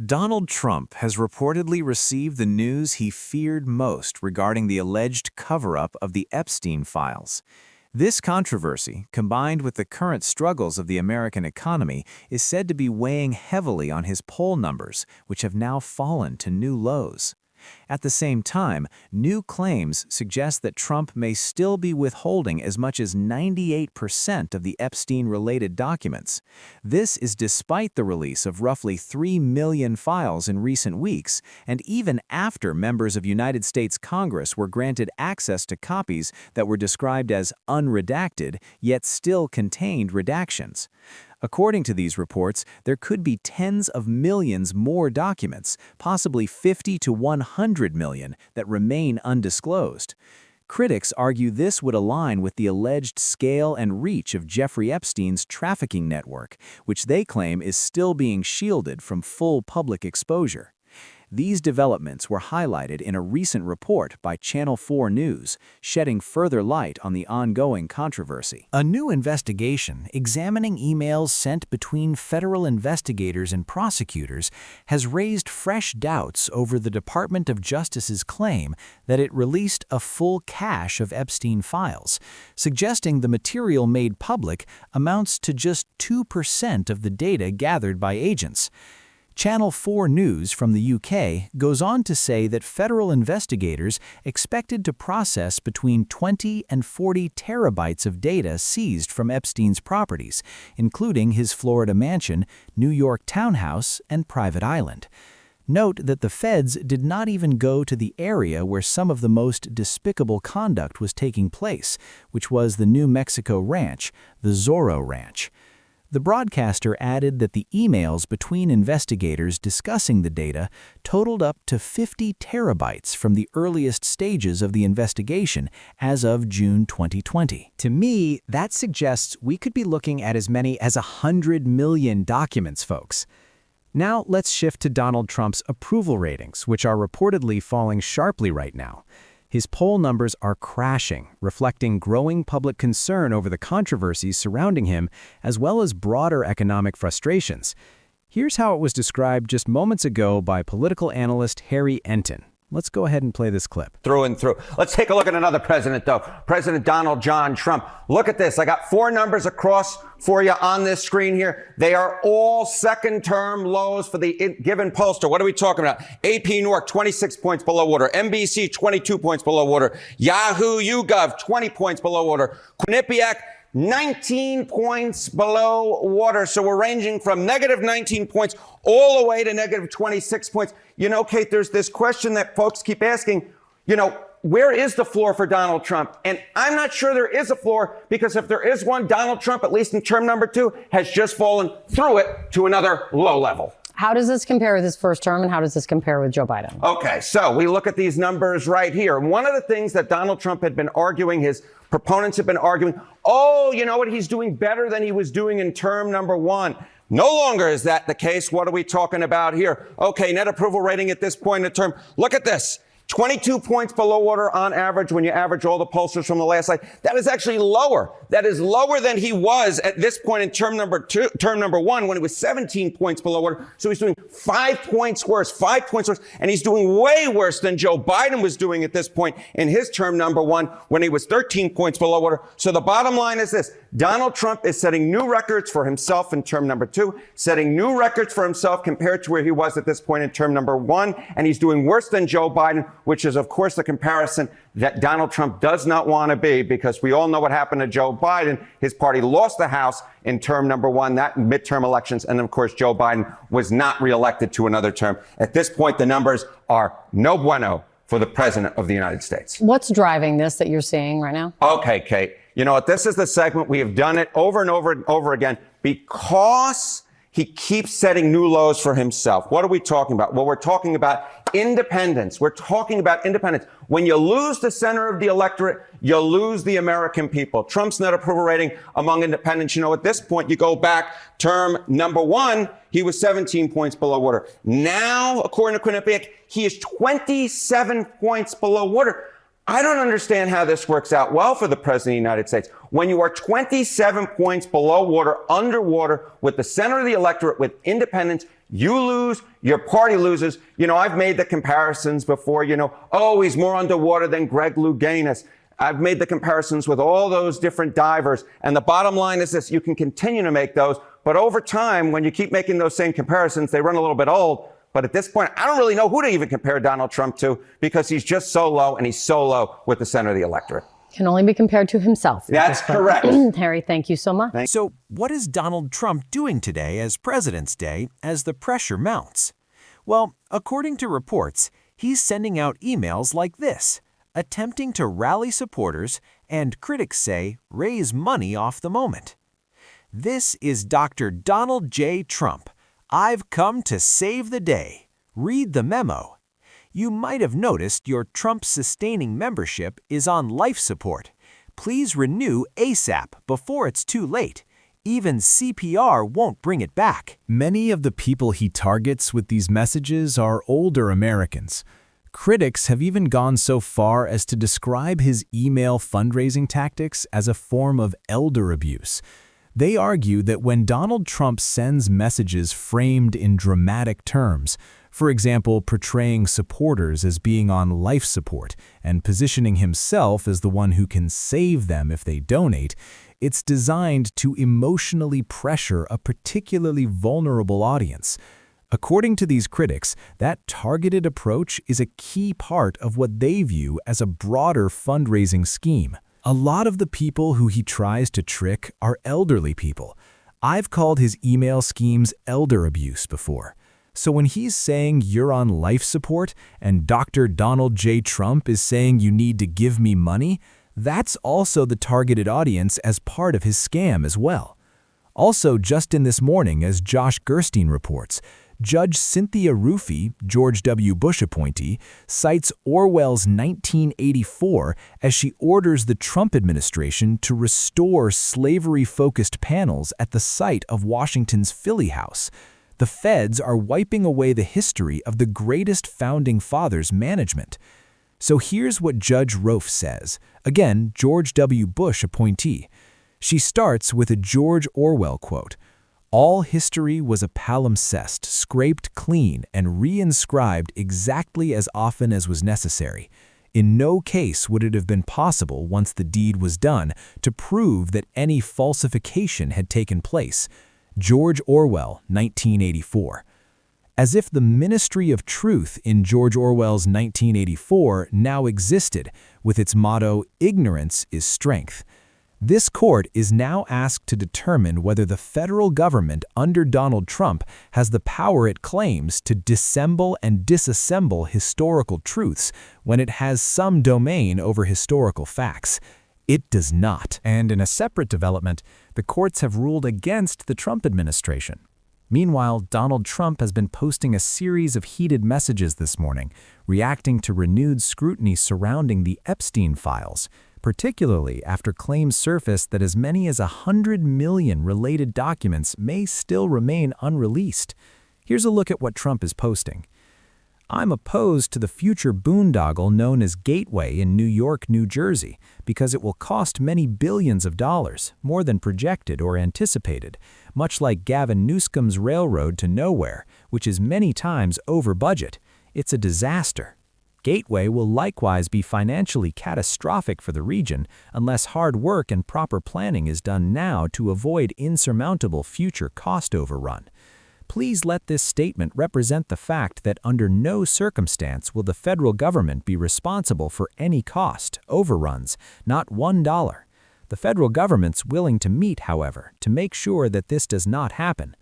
Donald Trump has reportedly received the news he feared most regarding the alleged cover-up of the Epstein files. This controversy, combined with the current struggles of the American economy, is said to be weighing heavily on his poll numbers, which have now fallen to new lows. At the same time, new claims suggest that Trump may still be withholding as much as 98% of the Epstein-related documents. This is despite the release of roughly 3 million files in recent weeks, and even after members of United States Congress were granted access to copies that were described as unredacted, yet still contained redactions. According to these reports, there could be tens of millions more documents, possibly 50 to 100 million, that remain undisclosed. Critics argue this would align with the alleged scale and reach of Jeffrey Epstein's trafficking network, which they claim is still being shielded from full public exposure. These developments were highlighted in a recent report by Channel 4 News, shedding further light on the ongoing controversy. A new investigation examining emails sent between federal investigators and prosecutors has raised fresh doubts over the Department of Justice's claim that it released a full cache of Epstein files, suggesting the material made public amounts to just 2% of the data gathered by agents. Channel 4 News from the UK goes on to say that federal investigators expected to process between 20 and 40 terabytes of data seized from Epstein's properties, including his Florida mansion, New York townhouse, and private island. Note that the feds did not even go to the area where some of the most despicable conduct was taking place, which was the New Mexico ranch, the Zorro Ranch. The broadcaster added that the emails between investigators discussing the data totaled up to 50 terabytes from the earliest stages of the investigation as of June 2020. To me, that suggests we could be looking at as many as 100 million documents, folks. Now let's shift to Donald Trump's approval ratings, which are reportedly falling sharply right now. His poll numbers are crashing, reflecting growing public concern over the controversies surrounding him, as well as broader economic frustrations. Here's how it was described just moments ago by political analyst Harry Enton. Let's go ahead and play this clip. Through and through. Let's take a look at another president, though. President Donald John Trump. Look at this. I got 4 numbers across for you on this screen here. They are all second-term lows for the given pollster. What are we talking about? AP New York, 26 points below water. NBC, 22 points below water. Yahoo YouGov, 20 points below water. Quinnipiac, 19 points below water. So we're ranging from negative 19 points all the way to negative 26 points. You know, Kate, there's this question that folks keep asking, where is the floor for Donald Trump? And I'm not sure there is a floor, because if there is one, Donald Trump, at least in term number 2, has just fallen through it to another low level. How does this compare with his first term, and how does this compare with Joe Biden? Okay, so we look at these numbers right here. One of the things that Donald Trump had been arguing, his proponents have been arguing, you know what, he's doing better than he was doing in term number 1. No longer is that the case. What are we talking about here? Okay, net approval rating at this point in the term. Look at this. 22 points below water on average when you average all the pollsters from the last slide. That is actually lower. That is lower than he was at this point in term number 1, when he was 17 points below water. So he's doing 5 points worse, and he's doing way worse than Joe Biden was doing at this point in his term number 1, when he was 13 points below water. So the bottom line is this. Donald Trump is setting new records for himself in term number 2, setting new records for himself compared to where he was at this point in term number 1, and he's doing worse than Joe Biden, which is, of course, the comparison that Donald Trump does not want to be, because we all know what happened to Joe Biden. His party lost the House in term number 1, that midterm elections, and of course, Joe Biden was not reelected to another term. At this point, the numbers are no bueno for the president of the United States. What's driving this that you're seeing right now? Okay, Kate. You know what? This is the segment. We have done it over and over and over again because he keeps setting new lows for himself. What are we talking about? Well, we're talking about independence. We're talking about independence. When you lose the center of the electorate, you lose the American people. Trump's net approval rating among independents, at this point, you go back term number 1, he was 17 points below water. Now, according to Quinnipiac, he is 27 points below water. I don't understand how this works out well for the president of the United States. When you are 27 points below water, underwater, with the center of the electorate, with independents, You lose, your party loses. I've made the comparisons before, oh, he's more underwater than Greg Louganis. I've made the comparisons with all those different divers. And the bottom line is this: you can continue to make those, but over time, when you keep making those same comparisons, they run a little bit old. But at this point, I don't really know who to even compare Donald Trump to, because he's just so low, and he's so low with the center of the electorate. Can only be compared to himself. That's correct. Harry, thank you so much. So what is Donald Trump doing today as President's Day as the pressure mounts? Well, according to reports, he's sending out emails like this, attempting to rally supporters and, critics say, raise money off the moment. This is Dr. Donald J. Trump. I've come to save the day. Read the memo. You might have noticed your Trump-sustaining membership is on life support. Please renew ASAP before it's too late. Even CPR won't bring it back. Many of the people he targets with these messages are older Americans. Critics have even gone so far as to describe his email fundraising tactics as a form of elder abuse. They argue that when Donald Trump sends messages framed in dramatic terms, for example, portraying supporters as being on life support and positioning himself as the one who can save them if they donate, it's designed to emotionally pressure a particularly vulnerable audience. According to these critics, that targeted approach is a key part of what they view as a broader fundraising scheme. A lot of the people who he tries to trick are elderly people. I've called his email schemes elder abuse before. So when he's saying you're on life support and Dr. Donald J. Trump is saying you need to give me money, that's also the targeted audience as part of his scam as well. Also, just in this morning, as Josh Gerstein reports, Judge Cynthia Ruffey, George W. Bush appointee, cites Orwell's 1984 as she orders the Trump administration to restore slavery-focused panels at the site of Washington's Philly House. The feds are wiping away the history of the greatest founding fathers' management. So here's what Judge Rofe says. Again, George W. Bush appointee. She starts with a George Orwell quote. All history was a palimpsest, scraped clean and reinscribed exactly as often as was necessary. In no case would it have been possible, once the deed was done, to prove that any falsification had taken place. George Orwell, 1984. As if the Ministry of Truth in George Orwell's 1984 now existed, with its motto, "Ignorance is strength." This court is now asked to determine whether the federal government under Donald Trump has the power it claims to dissemble and disassemble historical truths when it has some domain over historical facts. It does not. And in a separate development, the courts have ruled against the Trump administration. Meanwhile, Donald Trump has been posting a series of heated messages this morning, reacting to renewed scrutiny surrounding the Epstein files, particularly after claims surfaced that as many as 100 million related documents may still remain unreleased. Here's a look at what Trump is posting. I'm opposed to the future boondoggle known as Gateway in New York, New Jersey, because it will cost many billions of dollars, more than projected or anticipated, much like Gavin Newsom's railroad to nowhere, which is many times over budget. It's a disaster. Gateway will likewise be financially catastrophic for the region unless hard work and proper planning is done now to avoid insurmountable future cost overrun. Please let this statement represent the fact that under no circumstance will the federal government be responsible for any cost overruns, not $1. The federal government's willing to meet, however, to make sure that this does not happen.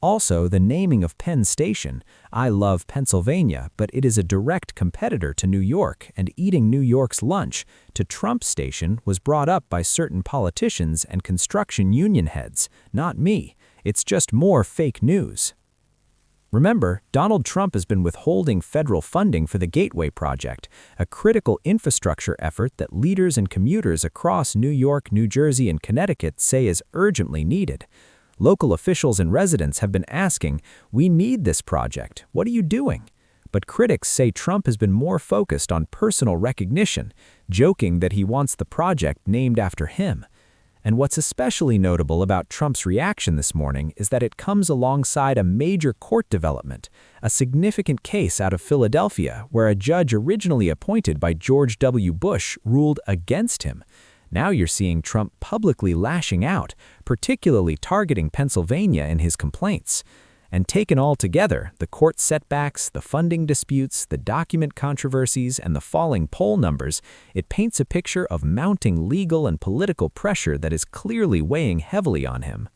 Also, the naming of Penn Station, I love Pennsylvania, but it is a direct competitor to New York, and eating New York's lunch to Trump Station was brought up by certain politicians and construction union heads, not me. It's just more fake news. Remember, Donald Trump has been withholding federal funding for the Gateway Project, a critical infrastructure effort that leaders and commuters across New York, New Jersey, and Connecticut say is urgently needed. Local officials and residents have been asking, "We need this project. What are you doing?" But critics say Trump has been more focused on personal recognition, joking that he wants the project named after him. And what's especially notable about Trump's reaction this morning is that it comes alongside a major court development, a significant case out of Philadelphia where a judge originally appointed by George W. Bush ruled against him. Now you're seeing Trump publicly lashing out, particularly targeting Pennsylvania in his complaints. And taken all together, the court setbacks, the funding disputes, the document controversies, and the falling poll numbers, it paints a picture of mounting legal and political pressure that is clearly weighing heavily on him.